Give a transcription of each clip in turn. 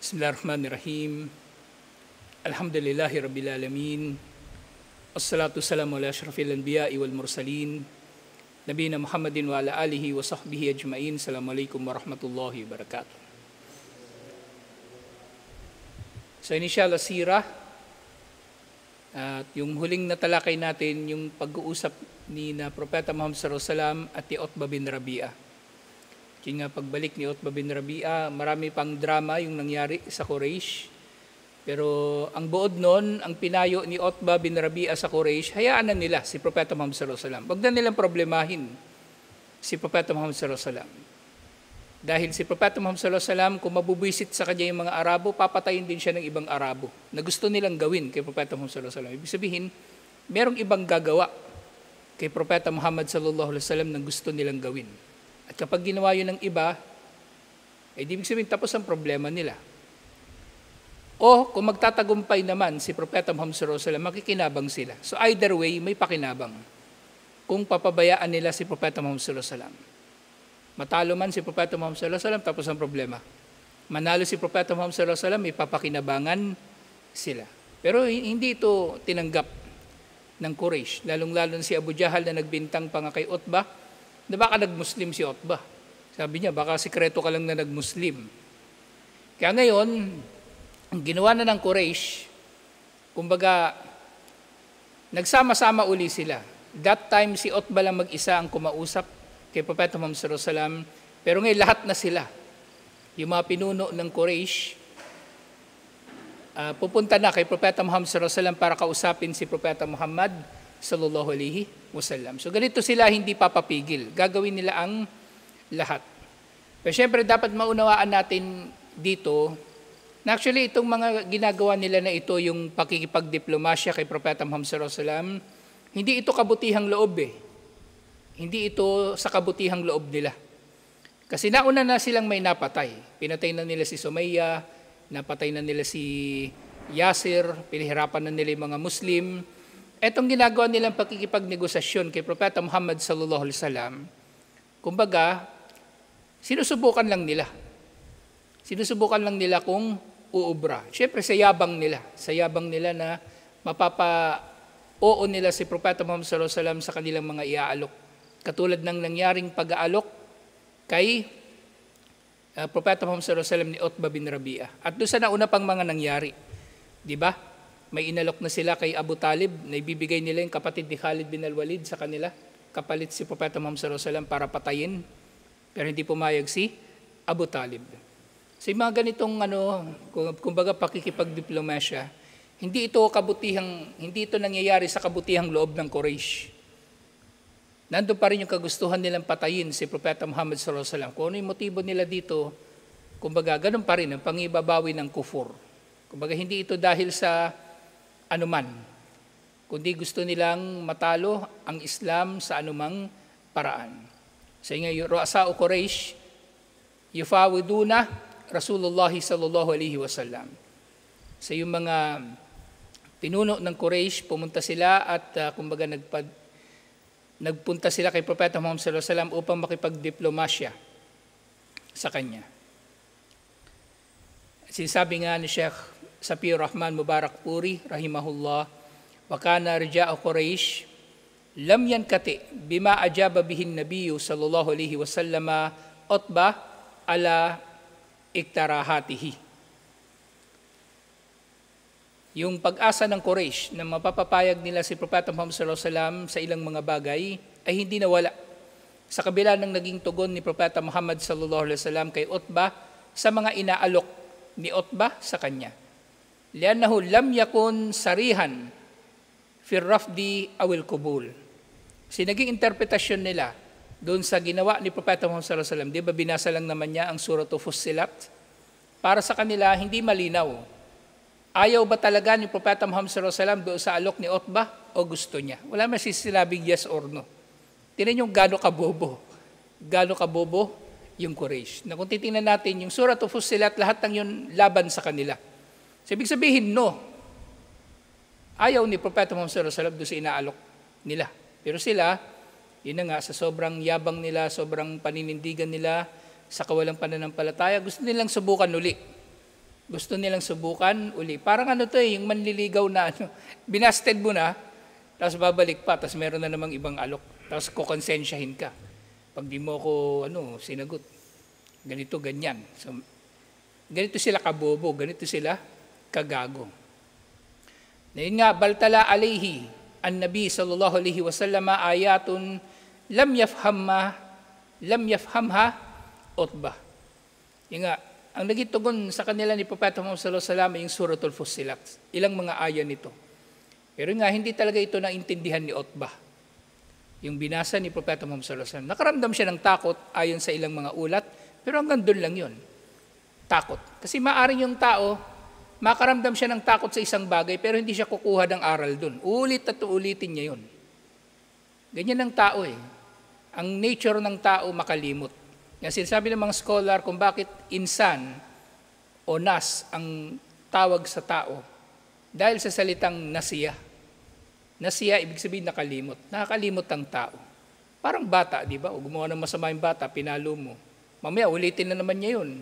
Bismillahirrahmanirrahim. Alhamdulillahi Rabbil Alamin. Assalatu wassalamu ala asyrafil anbiya'i wal mursalin. Nabiyina Muhammadin wa ala alihi wa sahbihi ajma'in. Assalamualaikum warahmatullahi wabarakatuh. So inisyal asira. At yung huling natalakay natin, yung pag-uusap ni na Propeta Muhammad sallallahu alaihi wasallam at ni Utbah bin Rabi'ah. Kaya nga pagbalik ni Utbah bin Rabi'ah, marami pang drama yung nangyari sa Quraysh. Pero ang buod nun, ang pinayo ni Utbah bin Rabi'ah sa Quraysh, hayaan na nila si Propeta Muhammad sallallahu alaihi wasallam. Huwag na nilang problemahin si Propeta Muhammad sallallahu alaihi wasallam. Dahil si Propeta Muhammad sallallahu alaihi wasallam, kung mabubwisit sa kanya yung mga Arabo, papatayin din siya ng ibang Arabo na gusto nilang gawin kay Propeta Muhammad sallallahu alaihi wasallam. Ibig sabihin, merong ibang gagawa kay Propeta Muhammad sallallahu alaihi wasallam na gusto nilang gawin. At kapag ginawa yun ng iba, di ibig sabihin tapos ang problema nila. O kung magtatagumpay naman si Propeta Muhammad sallallahu alaihi wasallam, makikinabang sila. So either way, may pakinabang. Kung papabayaan nila si Propeta Muhammad sallallahu alaihi wasallam. Matalo man si Propeta Muhammad sallallahu alaihi wasallam, tapos ang problema. Manalo si Propeta Muhammad sallallahu alaihi wasallam, may papakinabangan sila. Pero hindi ito tinanggap ng Quraysh, lalong-lalo si Abu Jahal na nagbintang pa nga kay Utbah, na baka nag-Muslim si Utbah. Sabi niya, baka sikreto ka lang na nag-Muslim. Kaya ngayon, ang ginawa na ng Quraysh, kumbaga, nagsama-sama uli sila. That time, si Utbah lang mag-isa ang kumausap kay Propeta Muhammad sallallahu alaihi wasallam. Pero ngayon, lahat na sila. Yung mga pinuno ng Quraysh, pupunta na kay Propeta Muhammad sallallahu alaihi wasallam para kausapin si Propeta Muhammad sallallahu alaihi wasallam. So ganito sila hindi papapigil. Gagawin nila ang lahat. Pero syempre dapat maunawaan natin dito na actually itong mga ginagawa nila na ito, yung pakikipagdiplomasya kay Propeta Muhammad sallallahu alaihi wasallam, hindi ito kabutihang loob eh. Hindi ito sa kabutihang loob nila. Kasi nauna na silang may napatay. Pinatay na nila si Sumayya, napatay na nila si Yasir, pinahirapan na nila yung mga Muslim. Etong ginagawa nilang pakikipagnegosasyon kay Propeta Muhammad sallallahu alaihi wasallam, kumbaga, sinusubukan lang nila. Sinusubukan lang nila kung uubra. Siyempre, sa yabang nila na mapapa-oo nila si Propeta Muhammad sallallahu alaihi wasallam sa kanilang mga iaalok. Katulad ng nangyaring pag-aalok kay Propeta Muhammad sallallahu alaihi wasallam ni Utbah bin Rabi'ah. At doon sa nauna pang mga nangyari, di ba? May inalok na sila kay Abu Talib, na ibibigay nila yung kapatid ni Khalid bin al-Walid sa kanila, kapalit si Propeta Muhammad sallallahu alaihi wasallam para patayin, pero hindi pumayag si Abu Talib. So yung mga ganitong kumbaga pakikipagdiplomasya, hindi ito nangyayari sa kabutihang loob ng Quraysh. Nandun pa rin yung kagustuhan nilang patayin si Propeta Muhammad sallallahu alaihi wasallam. Kung ano yung motibo nila dito, kumbaga ganun pa rin ang pangibabawi ng kufur. Kumbaga hindi ito dahil sa anuman, kundi gusto nilang matalo ang Islam sa anumang paraan. So yung ru'asa o Quraysh, yufawiduna Rasulullah sallallahu alaihi wasallam. So yung mga pinuno ng Quraysh, pumunta sila at kumbaga nagpunta sila kay Propeta Muhammad sallallahu alaihi wasallam upang makipagdiplomasya sa kanya. Sinasabi nga ni Sheikh Safiur Rahman Mubarak Puri rahimahullah, wa kana rija'u Quraysh lam yankati bima ajaba bihin nabiyyu sallallahu alaihi wasallam Utbah ala iktarahatihi. Yung pag-asa ng Quraysh na mapapapayag nila si Propeta Muhammad sallallahu alaihi wasallam sa ilang mga bagay ay hindi nawala sa kabila ng naging tugon ni Propeta Muhammad sallallahu alaihi wasallam kay Utbah sa mga inaalok ni Utbah sa kanya. Liannahu lam yakun sarihan fir rafdi awil kubul. Naging interpretasyon nila doon sa ginawa ni Propeta Muhammad sallallahu alaihi wasallam. Di ba binasa lang naman niya ang Surah Fussilat? Para sa kanila hindi malinaw. Ayaw ba talaga ni Propeta Muhammad sallallahu alaihi wasallam doon sa alok ni Utbah o gusto niya? Wala man sinabing yes or no. Tingnan yung gaano kabobo yung Quraysh. Na kung titingnan natin yung Surah Fussilat, lahat ng yun laban sa kanila. So, ibig sabihin, no. Ayaw ni Propeta Muhammad sallallahu alaihi wasallam doon sa inaalok nila. Pero sila, yun na nga, sa sobrang yabang nila, sobrang paninindigan nila, sa kawalang pananampalataya, gusto nilang subukan uli Gusto nilang subukan uli. Parang ano to yung manliligaw na ano, binasted mo na, tapos babalik pa, tapos meron na namang ibang alok. Tapos kukonsensyahin ka. Pag di mo ko sinagot, ganito, ganyan. So, ganito sila kabobo, ganito sila kagago. Na yun nga, baltala alayhi, an-nabi sallallahu alaihi wasallam ayatun lam yafhamha Utbah. Yung nga, ang naging tugon sa kanila ni Propeta Muhammad sallallahu alaihi wasallam yung Suratul Fussilat. Ilang mga ayan nito. Pero nga, hindi talaga ito naintindihan ni Utbah. Yung binasa ni Propeta Muhammad sallallahu alaihi wasallam. Nakaramdam siya ng takot ayon sa ilang mga ulat, pero hanggang doon lang yun. Takot. Kasi maaring yung tao, makaramdam siya ng takot sa isang bagay, pero hindi siya kukuha ng aral doon. Ulit at uulitin niya yun. Ganyan ang tao eh. Ang nature ng tao makalimot. Nga sinasabi ng mga scholar kung bakit insan o nas ang tawag sa tao dahil sa salitang nasiya. Nasiya, ibig sabihin nakalimot. Nakakalimot ang tao. Parang bata, di ba? O gumawa ng masama yung bata, pinalo mo. Mamaya, ulitin na naman niya yun.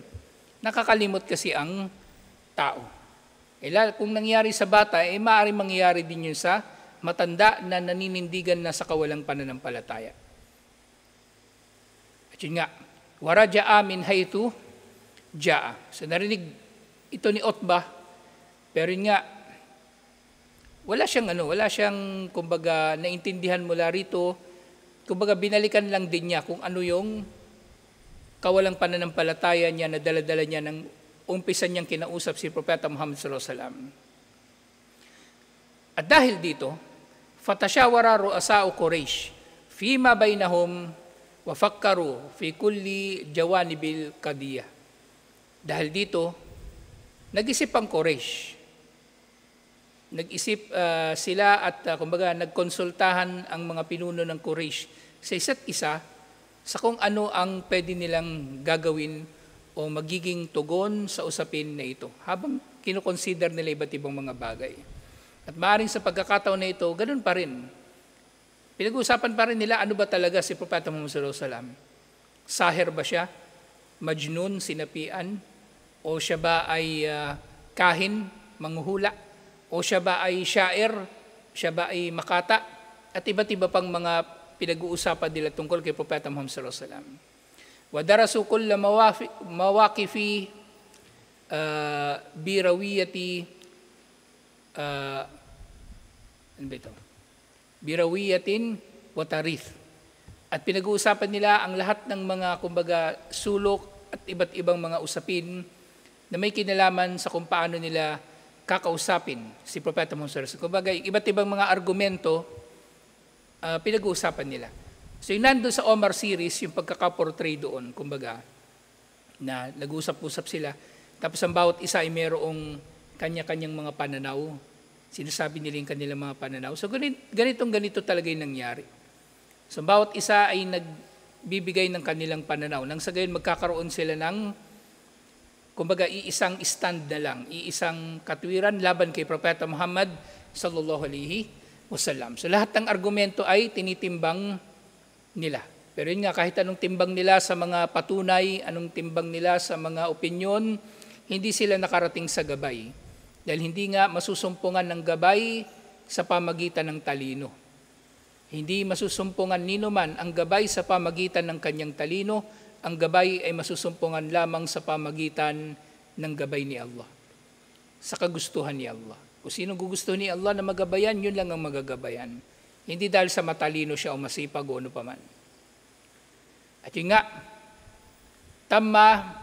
Nakakalimot kasi ang tao. Kung nangyari sa bata, maaaring mangyayari din yun sa matanda na naninindigan na sa kawalang pananampalataya. At yun nga, waraja'a min haythu ja'a. So narinig ito ni Utbah, pero yun nga, wala siyang kumbaga naintindihan mula rito, kumbaga binalikan lang din niya kung ano yung kawalang pananampalataya niya na dala-dala niya ng umpisa niyang kinausap si Propeta Muhammad sallallahu alaihi wasallam. At dahil dito, fatashawara ru'asa'u Quraysh fima bainahum wa fakkaru fi kulli jawanibil qadiyah. Dahil dito, nag-isip ang Quraysh. Nag-isip sila at kumbaga nagkonsultahan ang mga pinuno ng Quraysh sa isa't isa sa kung ano ang pwede nilang gagawin o magiging tugon sa usapin na ito habang kinukonsider nila iba't ibang mga bagay. At maaaring sa pagkakataon na ito, ganun pa rin. Pinag-uusapan pa rin nila ano ba talaga si Propeta Muhammad sallallahu alaihi wasallam. Sahir ba siya? Majnun, sinapian? O siya ba ay kahin, manghuhula? O siya ba ay syair? Siya ba ay makata? At iba't iba pang mga pinag-uusapan nila tungkol kay Propeta Muhammad sallallahu alaihi wasallam. Wadarasu kulla mawaqifi birawiyati birawiyatin wa tarith. At pinag-uusapan nila ang lahat ng mga kumbaga sulok at iba't ibang mga usapin na may kinalaman sa kung paano nila kakausapin si Propeta Muhammad sallallahu alaihi wasallam. Kumbaga iba't ibang mga argumento pinag-uusapan nila. So yung nandun sa Omar series, yung pagkakaportray doon, kumbaga, na nag-usap-usap sila, tapos ang bawat isa ay mayroong kanya-kanyang mga pananaw. Sinasabi nila yung kanilang mga pananaw. So ganito talaga yung nangyari. So bawat isa ay nagbibigay ng kanilang pananaw. Nang sa gayon magkakaroon sila ng, kumbaga, iisang stand na lang, iisang katwiran laban kay Propeta Muhammad sallallahu alaihi wasallam. So lahat ng argumento ay tinitimbang nila. Pero yun nga, kahit anong timbang nila sa mga patunay, anong timbang nila sa mga opinyon, hindi sila nakarating sa gabay. Dahil hindi nga masusumpungan ng gabay sa pamagitan ng talino. Hindi masusumpungan ninuman ang gabay sa pamagitan ng kanyang talino, ang gabay ay masusumpungan lamang sa pamagitan ng gabay ni Allah. Sa kagustuhan ni Allah. Kung sino gusto ni Allah na magabayan, yun lang ang magagabayan. Hindi dahil sa matalino siya o masipag o ano paman. At yun nga, tamma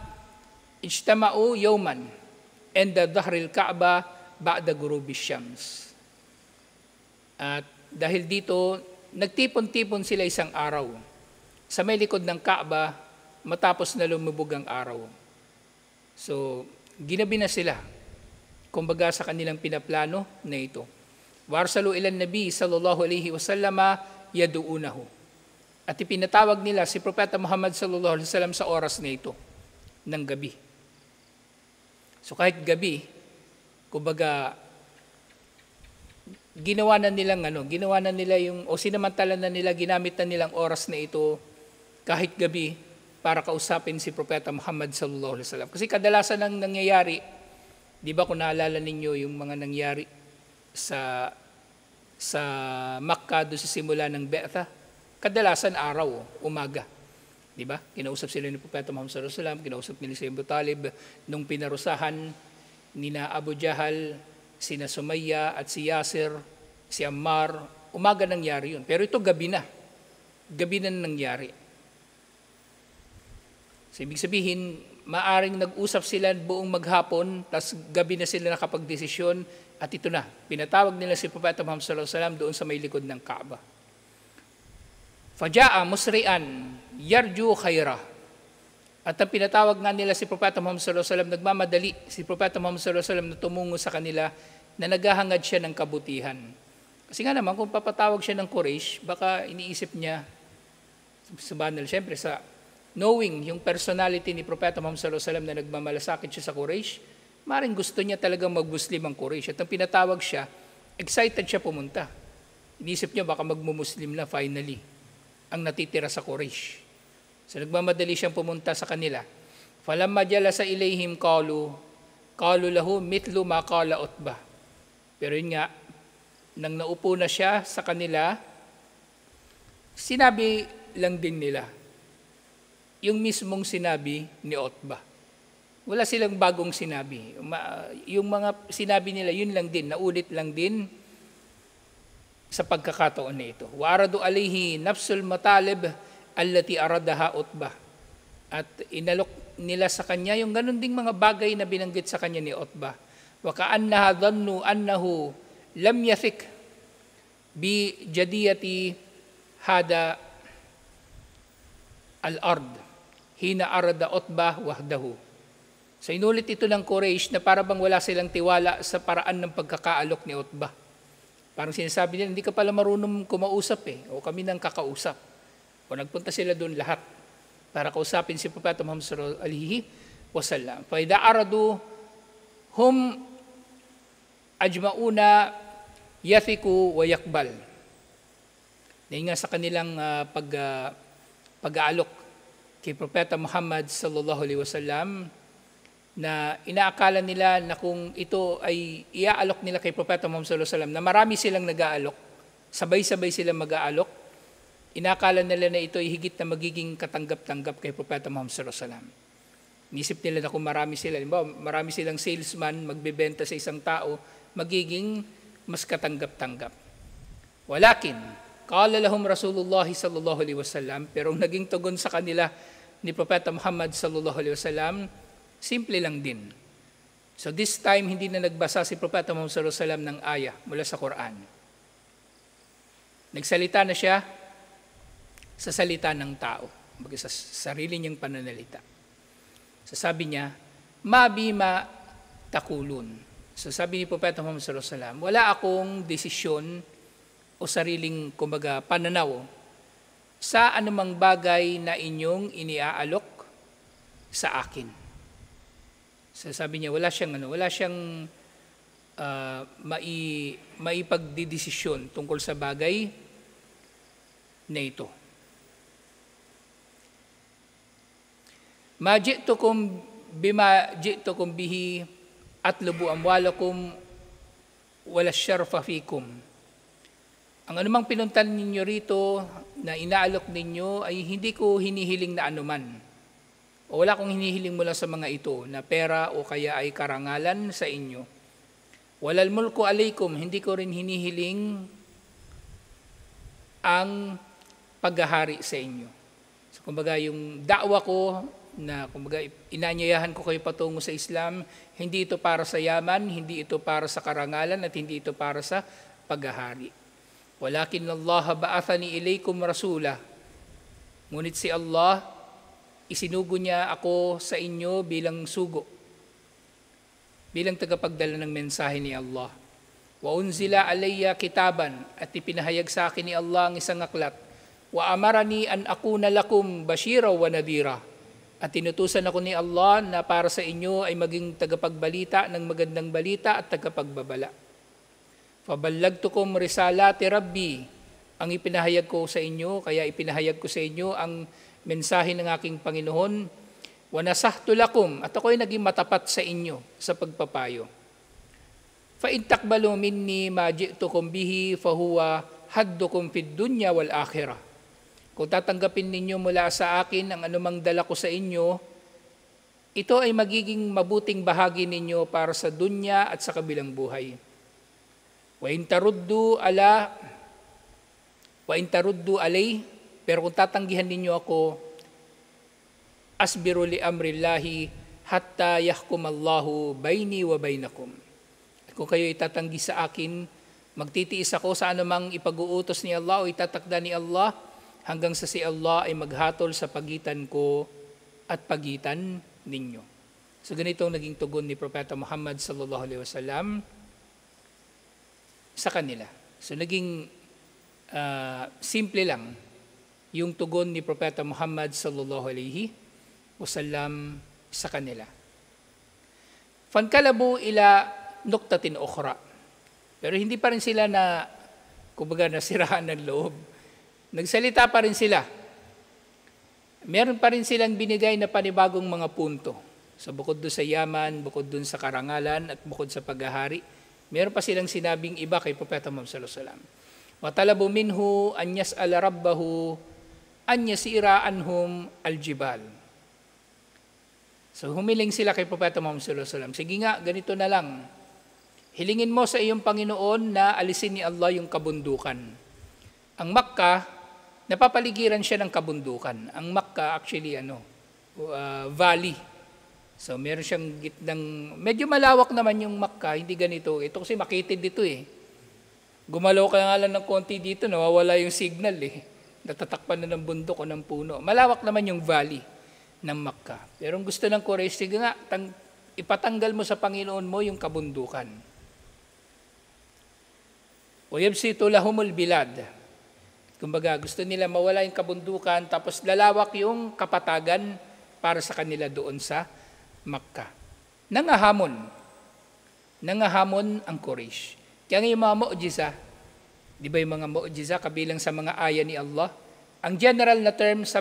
ijtama'u yawman enda dhahril Ka'ba ba'da ghurubi syams. At dahil dito, nagtipon-tipon sila isang araw sa may likod ng Ka'ba matapos na lumubog ang araw. So, ginabi na sila, kumbaga sa kanilang pinaplano na ito. Warsalu ilan Nabi sallallahu alaihi wasallama yaduunahu. At ipinatawag nila si Propeta Muhammad sallallahu alaihi wasallam sa oras na ito, ng gabi. So kahit gabi, kumbaga, ginawa na nila yung, o sinamantala na nila, ginamit na nilang oras na ito, kahit gabi, para kausapin si Propeta Muhammad sallallahu alaihi wasallam. Kasi kadalasan ang nangyayari, Di ba kung naalala ninyo yung mga nangyari sa Makkah doon sa simula ng Be'tha? Kadalasan araw, umaga. Di ba? Kinausap sila ni Propeta Muhammad sallallahu alaihi wasallam, kinausap nila si Abu Talib nung pinarusahan nina Abu Jahal, sina Sumayya at si Yasir, si Ammar. Umaga nangyari yun. Pero ito gabi na. Gabi na nangyari. So, ibig sabihin, maaring nag-usap sila buong maghapon, tas gabi na sila nakapag-desisyon, at ito na, pinatawag nila si Propeta Muhammad sallallahu alaihi wasallam doon sa may likod ng Kaaba. Faja'a musri'an yarju khaira. At ang pinatawag nga nila si Propeta Muhammad sallallahu alaihi wasallam, nagmamadali si Propeta Muhammad sallallahu alaihi wasallam na tumungo sa kanila na naghahangad siya ng kabutihan. Kasi nga naman, kung papatawag siya ng Quraysh, baka iniisip niya, subhanallah, siyempre sa knowing yung personality ni Propeta Muhammad sallallahu alaihi wasallam na nagmamalasakit siya sa Quraysh, maring gusto niya talagang mag-Muslim ang Quraysh. At ang pinatawag siya, excited siya pumunta. Iniisip niya baka magmumuslim na finally ang natitira sa Quraysh. So nagmamadali siyang pumunta sa kanila. Falamma jalasa ilayhim qalu lahu mithlu ma qala Utbah. Pero yun nga, nang naupo na siya sa kanila, sinabi lang din nila yung mismong sinabi ni Utbah. Wala silang bagong sinabi. Yung mga sinabi nila, yun lang din, naulit lang din sa pagkakataon na ito. Wa aradu alayhi nafsul matalib allati aradaha Utbah. At inalok nila sa kanya yung ganun ding mga bagay na binanggit sa kanya ni Utbah. Wa ka'annaha dhannu annahu lam yathik bi jadiyati hada al-ard hina arada Utbah wahdahu. So inulit ito ng Quraysh na para bang wala silang tiwala sa paraan ng pagkakaalok ni Utbah. Parang sinasabi nila, hindi ka pala marunong kumausap o kami nang kakausap. O nagpunta sila doon lahat para kausapin si Propeta Muhammad sallallahu alaihi wasallam. Fa idha aradu hum ajmauna yathiku wa yakbal. Dahil nga sa kanilang pag-aalok kay Propeta Muhammad sallallahu alaihi wasallam, na inaakala nila na kung ito ay iaalok nila kay Propeta Muhammad sallallahu alaihi wasallam, na marami silang nag-aalok, sabay-sabay silang mag-aalok, inaakala nila na ito ay higit na magiging katanggap-tanggap kay Propeta Muhammad sallallahu alaihi wasallam. Inisip nila na kung marami sila, marami silang salesman, magbebenta sa isang tao, magiging mas katanggap-tanggap. Walakin, qala lahum Rasulullah sallallahu alaihi wasallam, pero naging tugon sa kanila ni Propeta Muhammad sallallahu alaihi wasallam, simple lang din. So this time, hindi na nagbasa si Propeta Muhammad sallallahu alaihi wasallam ng ayah mula sa Quran. Nagsalita na siya sa salita ng tao, sa sarili niyang pananalita. So sabi niya, ma bima takulun. So sabi ni Propeta Muhammad sallallahu alaihi wasallam, wala akong desisyon o sariling kumbaga pananaw sa anumang bagay na inyong iniaalok sa akin. So sabi niya, wala siyang maipagdidesisyon tungkol sa bagay na ito. Ma ji'tukum bima ji'tukum bihi atlubu amwalakum wala syarfa fikum. Ang anumang pinuntan ninyo rito na inaalok ninyo ay hindi ko hinihiling na anuman. O wala akong hinihiling mula sa mga ito na pera o kaya ay karangalan sa inyo. Walal mulku alaykum, hindi ko rin hinihiling ang paghahari sa inyo. So, kumbaga yung da'wa ko na kumbaga inanyayahan ko kayo patungo sa Islam, hindi ito para sa yaman, hindi ito para sa karangalan, at hindi ito para sa paghahari. Walakin Allah ba'athani ilaykum rasula. Ngunit si Allah, isinugo niya ako sa inyo bilang sugo, bilang tagapagdala ng mensahe ni Allah. Wa unzila alayya kitaban, at ipinahayag sa akin ni Allah ang isang aklat. Wa amarani an akuna lakum bashira wa nadira. At tinutusan ako ni Allah na para sa inyo ay maging tagapagbalita ng magandang balita at tagapagbabala. Faballagtukum risalati Rabbi, ang ipinahayag ko sa inyo, kaya ipinahayag ko sa inyo ang mensahe ng aking Panginoon, Wa nasahtu lakum, at ako'y naging matapat sa inyo sa pagpapayo. Fa in taqbalu minni ma ji'tukum bihi fa huwa haddukum fid dunya wal akhirah. Kung tatanggapin ninyo mula sa akin ang anumang dala ko sa inyo, ito ay magiging mabuting bahagi ninyo para sa dunya at sa kabilang buhay. Wa in taruddu alay, pero kung tatanggihan ninyo ako, asbiru li amrillahi hatta yahkumallahu bayni wa baynakum. At kung kayo itatanggi sa akin, magtitiis ako sa anumang ipag-uutos ni Allah o itatakda ni Allah hanggang sa si Allah ay maghatol sa pagitan ko at pagitan ninyo. So ganito ang naging tugon ni Propeta Muhammad sallallahu alaihi wasallam sa kanila. So naging simple lang yung tugon ni Propeta Muhammad sallallahu alaihi wasallam sa kanila. Fankalabu ila nuktatin ukhra. Pero hindi pa rin sila nasiraan ng loob. Nagsalita pa rin sila. Meron pa rin silang binigay na panibagong mga punto. So bukod doon sa yaman, bukod doon sa karangalan, at bukod sa paghahari, meron pa silang sinabing iba kay Propeta Muhammad sallallahu alaihi wasallam. Wa talabu minhu an yas'ala rabbahu an yasira anhum aljibal. So humiling sila kay Propeta Muhammad sallallahu alaihi wasallam. Sige nga, ganito na lang. Hilingin mo sa iyong Panginoon na alisin ni Allah yung kabundukan. Ang Makkah, napapaligiran siya ng kabundukan. Ang Makkah actually valley. So meron siyang gitnang, medyo malawak naman yung Makkah, hindi ganito. Ito kasi makitid dito eh. Gumalaw ka nga lang ng konti dito, nawawala yung signal eh. Natatakpan na ng bundok o ng puno. Malawak naman yung valley ng Makkah. Pero ang gusto ng Quraysh, sige nga, ipatanggal mo sa Panginoon mo yung kabundukan. Wayabsitu lahumul bilad. Kumbaga, gusto nila mawala yung kabundukan, tapos lalawak yung kapatagan para sa kanila doon sa Makkah. Nangahamon ang Quraysh. Kaya nga yung mga mu'jiza, di ba yung mga mu'jiza kabilang sa mga aya ni Allah? Ang general na term sa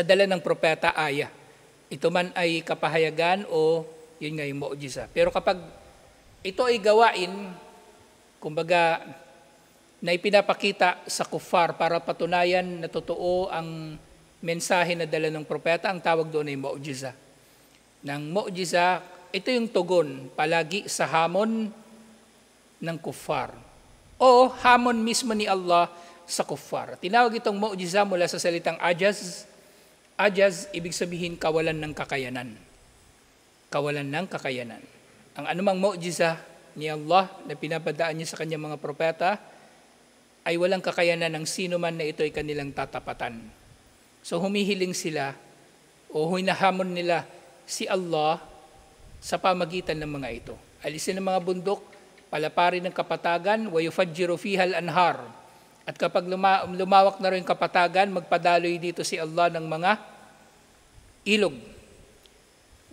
dala ng propeta, aya. Ito man ay kapahayagan o yun nga yung mu'jiza. Pero kapag ito ay gawain, kumbaga, na ipinapakita sa kuffar para patunayan na totoo ang mensahe na dala ng propeta, ang tawag doon ay mu'jiza. Nang mu'jiza, ito yung tugon palagi sa hamon ng kuffar o hamon mismo ni Allah sa kuffar. Tinawag itong mu'jiza mula sa salitang ajaz. Ajaz, ibig sabihin kawalan ng kakayanan. Kawalan ng kakayanan. Ang anumang mu'jiza ni Allah na pinapadaan niya sa kanyang mga propeta ay walang kakayanan ng sino man na ito ay kanilang tatapatan. So humihiling sila o hinahamon nila si Allah sa pamagitan ng mga ito. Alisin ang mga bundok, palaparin ng kapatagan, wa yufajjiru fiha al-anhar. At kapag lumawak na rin yung kapatagan, magpadaloy dito si Allah ng mga ilog.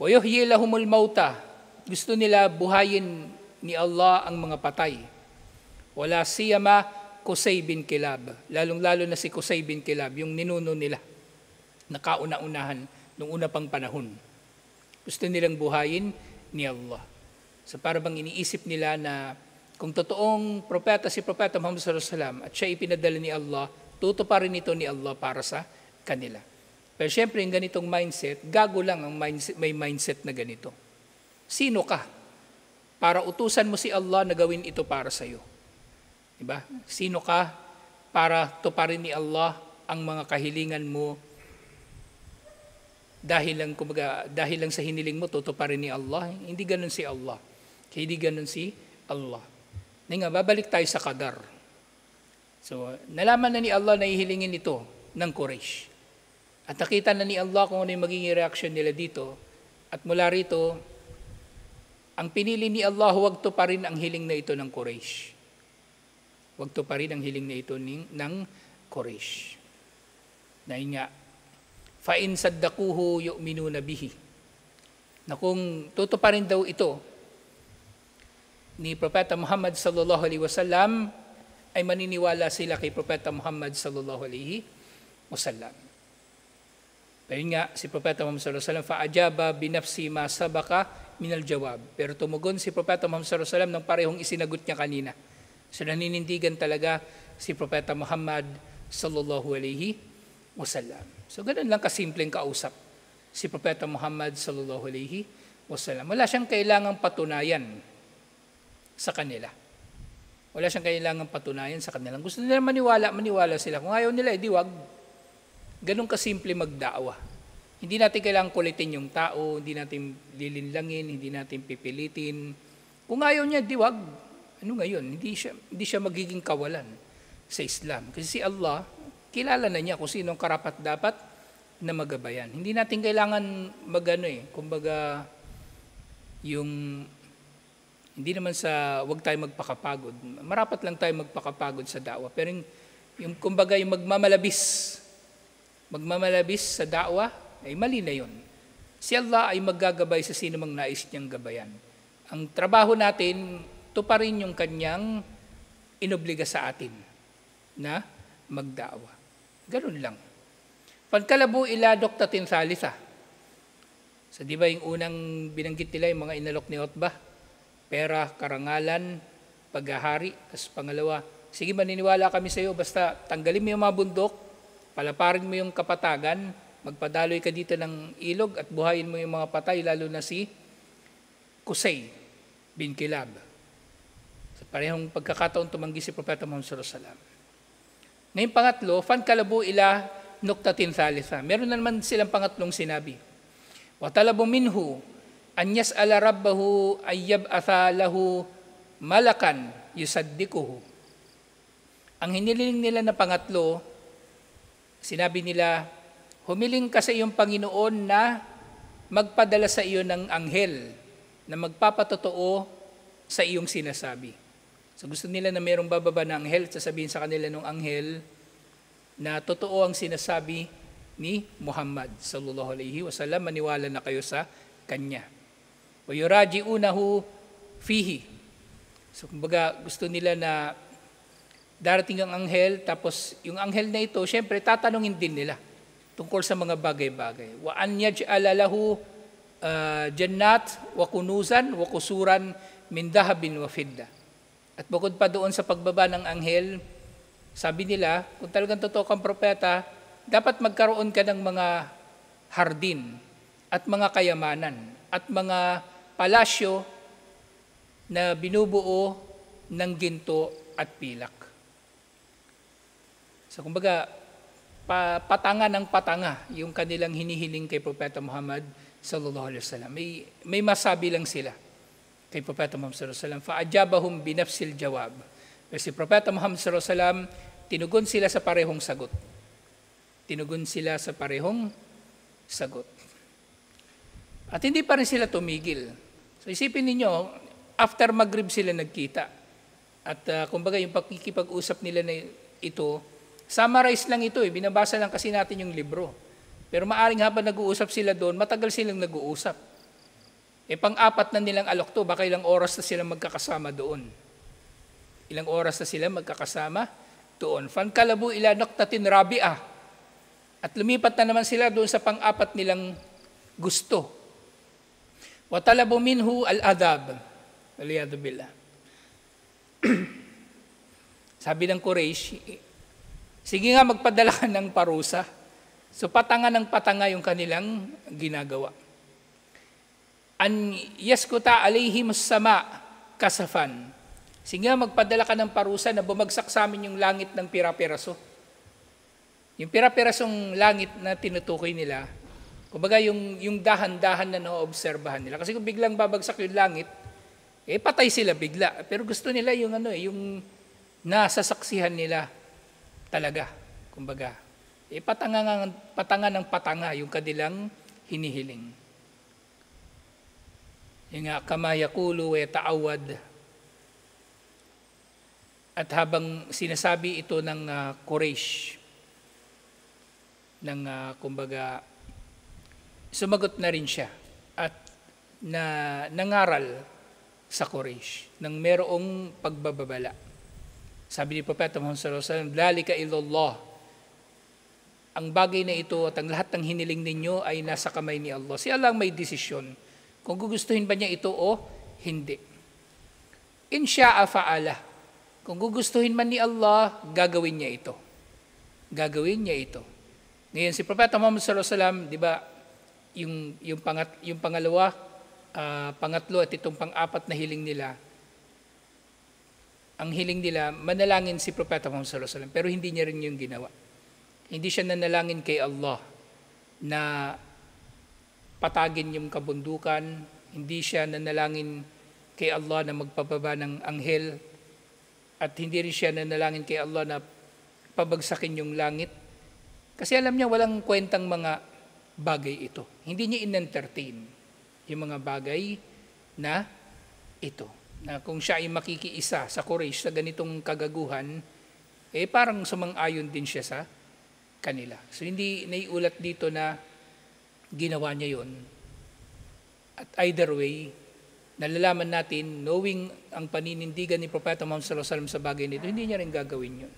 Wa yuhyi lahumul mauta. Gusto nila buhayin ni Allah ang mga patay. Wala siyama Qusay bin Kilab, lalong-lalo na si Qusay bin Kilab, yung ninuno nila, nakauna-unahan nung una pang panahon. Gusto nilang buhayin ni Allah. So para bang iniisip nila na kung totoong propeta si Propeta Muhammad sallallahu alaihi wasallam at siya ipinadala ni Allah, tutuparin ito ni Allah para sa kanila. Pero syempre yung ganitong mindset, gago lang ang may mindset na ganito. Sino ka para utusan mo si Allah na gawin ito para sa iyo? Diba? Sino ka para tuparin ni Allah ang mga kahilingan mo dahil lang sa hiniling mo tutuparin ni Allah? Hindi ganun si Allah. Hindi ganun si Allah. Babalik tayo sa qadar. So, nalaman na ni Allah na ihilingin ito ng Quraysh. At nakita na ni Allah kung ano yung magiging reaction nila dito. At mula rito, ang pinili ni Allah, huwag tuparin ang hiling na ito ng Quraysh. Huwag to pa rin ang hiling na ito ng Quraysh. Dahil nga, فَإِنْ صَدَّقُوهُ يُؤْمِنُونَ بِهِ. Na kung tutuparin daw ito ni Propeta Muhammad sallallahu alaihi wasallam, ay maniniwala sila kay Propeta Muhammad sallallahu alaihi wasallam. Ayun nga, si Propeta Muhammad sallallahu alaihi wasallam, fa'ajaba binafsi ma sabaka minal jawab. Pero tumugon si Propeta Muhammad sallallahu alaihi wasallam ng parehong isinagot niya kanina. So naninindigan talaga si Propeta Muhammad sallallahu alaihi wasallam. So ganun lang kasimpleng kausap si Propeta Muhammad sallallahu alaihi wasallam. Wala siyang kailangang patunayan sa kanila. Wala siyang kailangang patunayan sa kanila. Gusto nila maniwala sila. Kung ayaw nila, edi wag. Ganun kasimple magdaawa. Hindi natin kailangang kulitin yung tao, hindi natin lilinlangin, hindi natin pipilitin. Kung ayaw niya, di wag. Ano ngayon? Hindi siya magiging kawalan sa Islam. Kasi si Allah, kilala na niya kung sinong karapat dapat na magabayan. Hindi natin kailangan kumbaga hindi naman sa wag tayo magpakapagod. Marapat lang tayo magpakapagod sa da'wa. Pero yung kumbaga yung magmamalabis sa da'wa, ay mali na yun. Si Allah ay maggagabay sa sino mang nais niyang gabayan. Ang trabaho natin, tuparin yung kanyang inobliga sa atin na magda'wa. Ganun lang. Pagkalabu ila doktatin salisa. So di ba yung unang binanggit nila yung mga inalok ni Utbah? Pera, karangalan, paghahari. Tapos pangalawa, sige maniniwala kami sa iyo, basta tanggalin mo yung mga bundok, palaparin mo yung kapatagan, magpadaloy ka dito ng ilog at buhayin mo yung mga patay, lalo na si Qusay bin Kilab. Sa parehong pagkakataon tumanggi si Propeta Muhammad sallallahu alaihi wasallam. Ngayong pangatlo, fankalabu ila nuktatin thalitha. Meron na naman silang pangatlong sinabi. Wa talabu minhu an yas'ala rabbahu ayyab'atha lahu malakan yusaddikuhu. Ang hiniling nila na pangatlo, sinabi nila, humiling ka sa iyong Panginoon na magpadala sa iyo ng anghel na magpapatotoo sa iyong sinasabi. So gusto nila na mayroong bababa na anghel, sasabihin sa kanila ng anghel na totoo ang sinasabi ni Muhammad sallallahu alaihi wasallam, maniwala na kayo sa kanya. Wa yuraji'unahu fihi. So kumbaga gusto nila na darating ang anghel, tapos yung anghel na ito, syempre tatanungin din nila tungkol sa mga bagay-bagay. Wa an yaj'ala lahu jannat wa kunuzan wa kusuran min dahabin wa fidda. At bukod pa doon sa pagbaba ng anghel, sabi nila, kung talagang totoo kang propeta, dapat magkaroon ka ng mga hardin at mga kayamanan at mga palasyo na binubuo ng ginto at pilak. So kumbaga, patanga ng patanga yung kanilang hinihiling kay Propeta Muhammad sallallahu alaihi wasallam. May masabi lang sila kay Propeta Muhammad sallallahu alaihi wasallam. Fa'ajabahum binafsil jawab. Kasi Propeta Muhammad sallallahu alaihi wasallam, tinugon sila sa parehong sagot. Tinugon sila sa parehong sagot. At hindi pa rin sila tumigil. So isipin ninyo, after Maghrib sila nagkita. At kumbaga yung pakikipag-usap nila na ito, summarize lang ito, binabasa lang kasi natin yung libro. Pero maaring habang nag-uusap sila doon, matagal silang nag-uusap. Pang-apat na nilang alok to, baka ilang oras na silang magkakasama doon. Ilang oras na sila magkakasama doon. Fankalabu ila noktatin rabi'ah. At lumipat na naman sila doon sa pang-apat nilang gusto. Wa talabu minhu al-adab. Waliyadu billah. Sabi ng Quraysh, sige nga magpadala ka ng parusa. So patanga ng patanga yung kanilang ginagawa. An yaskuta alayhim sama kasafan. Sige nga magpadala ka ng parusa na bumagsak sa amin yung langit ng pira-piraso. Yung pira-pirasong langit na tinutukoy nila, kumbaga yung dahan-dahan na naoobserbahan nila. Kasi kung biglang babagsak yung langit, patay sila bigla. Pero gusto nila yung nasasaksihan nila talaga. Kumbaga, patanga ng patanga yung kanilang hinihiling. Yung nga, kama yakulu wa ta'awad. At habang sinasabi ito ng Quraysh, kumbaga, sumagot na rin siya at nangaral sa Quraysh ng merong pagbababala. Sabi ni Propeta Muhammad sallallahu alaihi wasallam, "Dhalika ilallah." ang bagay na ito at ang lahat ng hiniling ninyo ay nasa kamay ni Allah. Si Allah ang may desisyon kung gugustuhin ba niya ito o hindi. In sya'a fa'ala. Kung gugustuhin man ni Allah, gagawin niya ito. Gagawin niya ito. Ngayon, si Propeta Muhammad sallallahu alaihi wasallam, di ba, yung pangalawa, pangatlo at itong pang-apat na hiling nila, ang hiling nila, manalangin si Propeta Muhammad sallallahu alaihi wasallam, pero hindi niya rin yung ginawa. Hindi siya nanalangin kay Allah na patagin yung kabundukan, hindi siya nanalangin kay Allah na magpababa ng anghel, at hindi rin siya nanalangin kay Allah na pabagsakin yung langit. Kasi alam niya walang kwentang mga bagay ito. Hindi niya in-entertain yung mga bagay na ito. Na kung siya ay makikiisa sa Quraysh sa ganitong kagaguhan, parang sumang-ayon din siya sa kanila. So hindi naiulat dito na ginawa niya yon. At either way, nalalaman natin, knowing ang paninindigan ni Propeta Muhammad sallallahu alaihi wasallam sa bagay nito, hindi niya rin gagawin yun.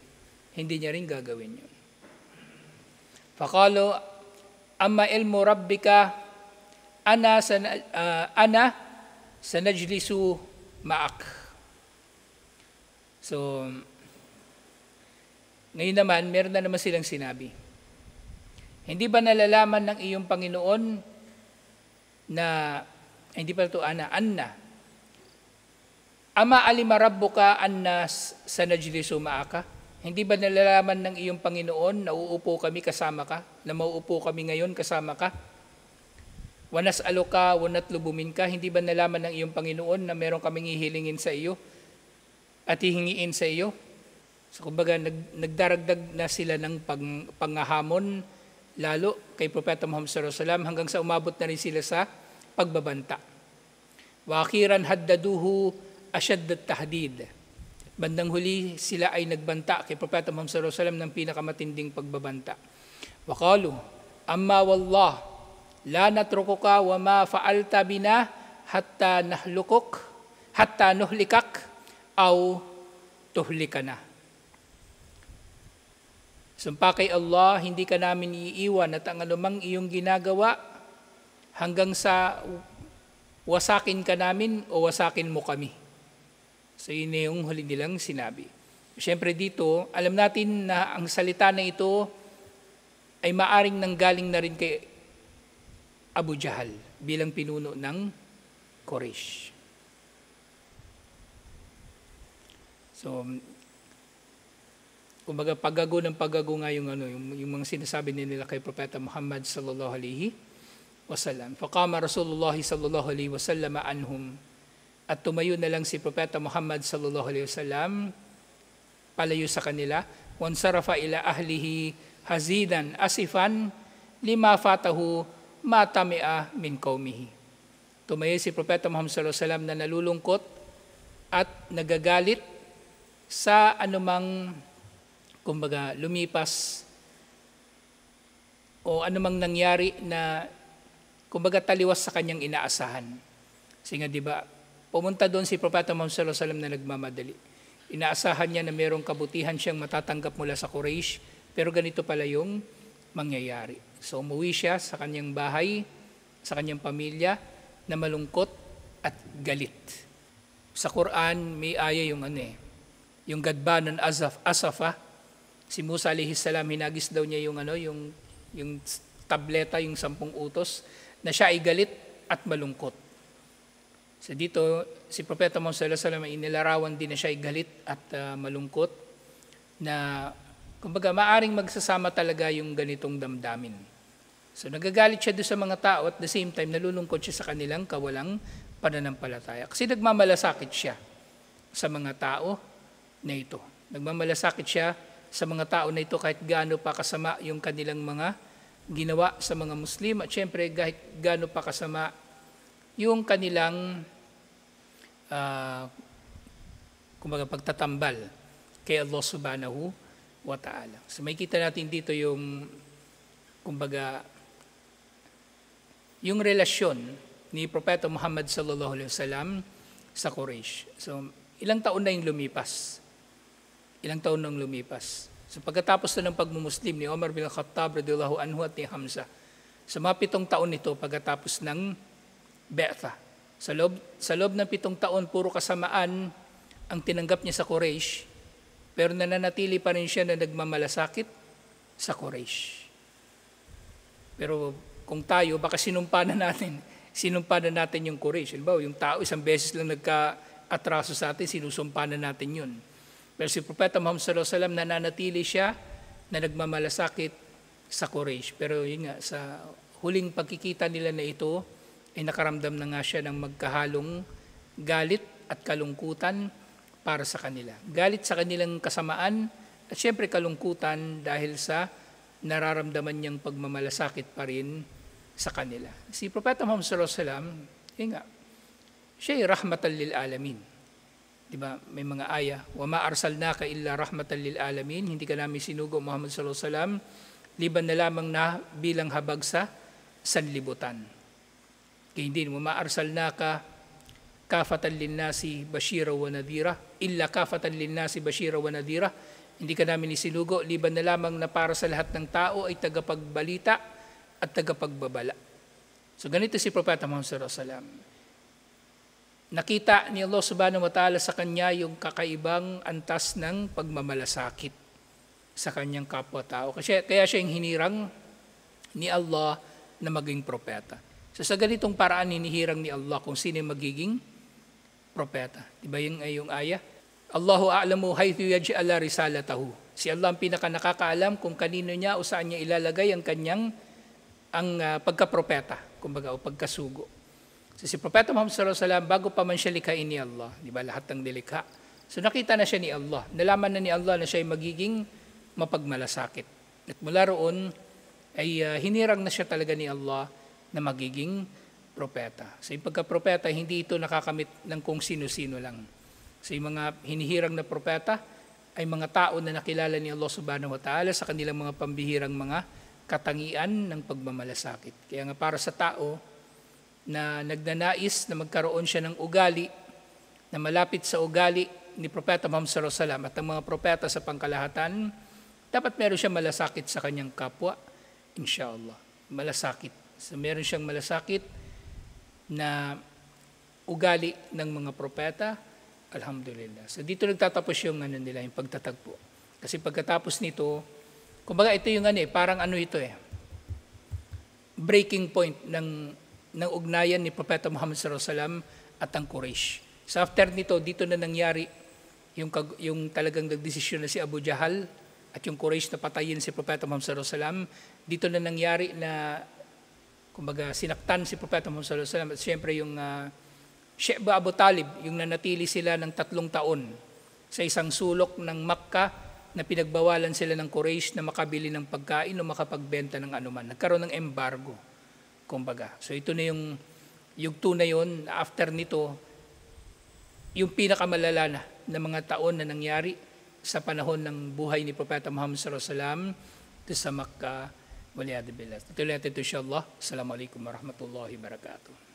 Hindi niya rin gagawin yun. Faqalu amma ilmu rabbika ana sanajlisu ma'ak. So, ngayon naman, meron na naman silang sinabi. Hindi ba nalalaman ng iyong Panginoon na, hindi pa ito, anna. Ama alima rabbuka anna sanajlisu ma'aka. Hindi ba nalalaman ng iyong Panginoon na uupo kami kasama ka? Na mauupo kami ngayon kasama ka? Wanas'aluka, wanatlubumin ka. Hindi ba nalaman ng iyong Panginoon na meron kaming hihilingin sa iyo at hihingiin sa iyo? So kumbaga nagdaragdag na sila ng panghahamon lalo kay Propeta Muhammad sallallahu alaihi wasallam hanggang sa umabot na rin sila sa pagbabanta. Wa akhiran haddaduhu ashaddat tahdid. Bandang huli sila ay nagbanta kay Propeta Muhammad sallallahu alaihi wasallam ng pinakamatinding pagbabanta. Wa qalu amma wallah la natrukuka wa ma fa'alta bina hatta nuhlikak aw tuhlikana. Sumpa kay Allah, hindi ka namin iiwan at ang anumang iyong ginagawa hanggang sa wasakin ka namin o wasakin mo kami. So yun yung huli nilang sinabi. Siyempre dito, alam natin na ang salita na ito ay maaring nanggaling na rin kay Abu Jahal bilang pinuno ng Quraysh. So, kumbaga paggago nga yung mga sinasabi nila kay Propeta Muhammad sallallahu alaihi wasallam. Faqama Rasulullah sallallahu alaihi wasallam anhum, at tumayo na lang si Propeta Muhammad sallallahu alaihi wasallam palayo sa kanila. Wansarafa ila ahlihi hazidan asifan lima fatahu ma tami'a min qaumihi. Tumayo si Propeta Muhammad sallallahu alaihi wasallam na nalulungkot at nagagalit sa anumang kumbaga lumipas o anumang nangyari na kumbaga taliwas sa kanyang inaasahan. Kasi nga 'di ba, pumunta doon si Propeta Muhammad sallallahu alaihi wasallam na nagmamadali. Inaasahan niya na mayroong kabutihan siyang matatanggap mula sa Quraysh, pero ganito pala yung mangyayari. So umuwi siya sa kanyang bahay, sa kanyang pamilya na malungkot at galit. Sa Quran may aya yung yung gadbanan asafa. Si Musa alayhi salam, hinagis daw niya yung tableta, yung 10 utos, na siya ay galit at malungkot. So dito, si Propeta Muhammad sallallahu alaihi wasallam ay inilarawan din na siya ay galit at malungkot, na kumbaga maaring magsasama talaga yung ganitong damdamin. So nagagalit siya doon sa mga tao at the same time nalulungkot siya sa kanilang kawalang pananampalataya. Kasi nagmamalasakit siya sa mga tao na ito. Nagmamalasakit siya sa mga tao na ito kahit gaano pa kasama yung kanilang mga ginawa sa mga Muslim, at syempre kahit gaano pa kasama yung kanilang kumbaga pagtatambal kay Allah subhanahu wa ta'ala. So may kita natin dito yung kumbaga yung relasyon ni Propeta Muhammad sallallahu alaihi wasallam sa Quraysh. So ilang taon na yung lumipas. Ilang taon nang lumipas. So pagkatapos na ng pagmumuslim ni Umar bin Khattab radhiyallahu anhu at ni Hamza, sa mga 7 taon nito pagkatapos ng Be'tha, sa loob ng 7 taon, puro kasamaan ang tinanggap niya sa Quraysh, pero nananatili pa rin siya na nagmamalasakit sa Quraysh. Pero kung tayo, baka sinumpa na natin yung Quraysh. Halimbawa, yung tao isang beses lang nagka-atraso sa atin, sinusumpa na natin yun. Pero si Propeta Muhammad sallallahu alaihi wasallam, nananatili siya na nagmamalasakit sa Quraysh. Pero yun nga, sa huling pagkikita nila na ito, ay nakaramdam na nga siya ng magkahalong galit at kalungkutan para sa kanila. Galit sa kanilang kasamaan at syempre kalungkutan dahil sa nararamdaman niyang pagmamalasakit pa rin sa kanila. Si Propeta Muhammad sallallahu alaihi wasallam, yun nga, siya ay rahmatan lil alamin. Diba? May mga aya, wa ma arsalnaka illa rahmatan lil alamin, hindi ka namin sinugo Muhammad sallallahu alaihi wasallam liban na lamang na bilang habag sa sanlibutan. Kaya hindi mo ma arsalnaka kafatan linnasi bashira wa nadira, illa kafatan linnasi bashira wa nadira, hindi ka namin isinugo liban na lamang na para sa lahat ng tao ay tagapagbalita at tagapagbabala. So ganito si Propeta Muhammad sallallahu alaihi wasallam. Nakita ni Allah subhanahu wa ta'ala sa kanya yung kakaibang antas ng pagmamalasakit sa kanyang kapwa-tao. Kaya siya yung hinirang ni Allah na maging propeta. So sa ganitong paraan hinihirang ni Allah kung sino yung magiging propeta. Diba yung ayah? Allahu a'lamu haythu yaj'ala risalatahu. Si Allah ang pinaka nakakaalam kung kanino niya o saan niya ilalagay ang kanyang pagkapropeta, kumbaga o pagkasugo. So si Propeta Muhammad sallallahu alaihi wasallam, bago pa man siya likhain ni Allah, di ba, lahat ng nilikha. So nakita na siya ni Allah, nalaman na ni Allah na siya ay magiging mapagmalasakit. At mula roon ay hinirang na siya talaga ni Allah na magiging propeta. So yung pagka-propeta, hindi ito nakakamit ng kung sino-sino lang. So yung mga hinihirang na propeta ay mga tao na nakilala ni Allah subhanahu wa ta'ala sa kanilang mga pambihirang mga katangian ng pagmamalasakit. Kaya nga para sa tao na nagnanais na magkaroon siya ng ugali, na malapit sa ugali ni Propeta Muhammad sallallahu alaihi wasallam at ang mga propeta sa pangkalahatan, dapat meron siyang malasakit sa kanyang kapwa, inshallah. Malasakit. So meron siyang malasakit na ugali ng mga propeta, alhamdulillah. So dito nagtatapos yung yung pagtatagpo. Kasi pagkatapos nito, kumbaga ito yung parang ito breaking point ng ugnayan ni Propeta Muhammad sallallahu alaihi wasallam at ang Quraysh. So after nito, dito na nangyari yung talagang nagdesisyon na si Abu Jahal at yung Quraysh na patayin si Propeta Muhammad sallallahu alaihi wasallam. Dito na nangyari na kumbaga sinaktan si Propeta Muhammad sallallahu alaihi wasallam at siyempre yung Sheba Abu Talib, yung nanatili sila ng 3 taon sa isang sulok ng Makkah na pinagbawalan sila ng Quraysh na makabili ng pagkain o makapagbenta ng anuman. Nagkaroon ng embargo. Kumbaga. So ito na yung yugto na yun. After nito, yung pinakamalala na mga taon na nangyari sa panahon ng buhay ni Propeta Muhammad sallallahu alaihi wasallam sa Makkah. Waliyadu billah. Tutuloy natin ito insyaAllah. Assalamualaikum warahmatullahi wabarakatuh.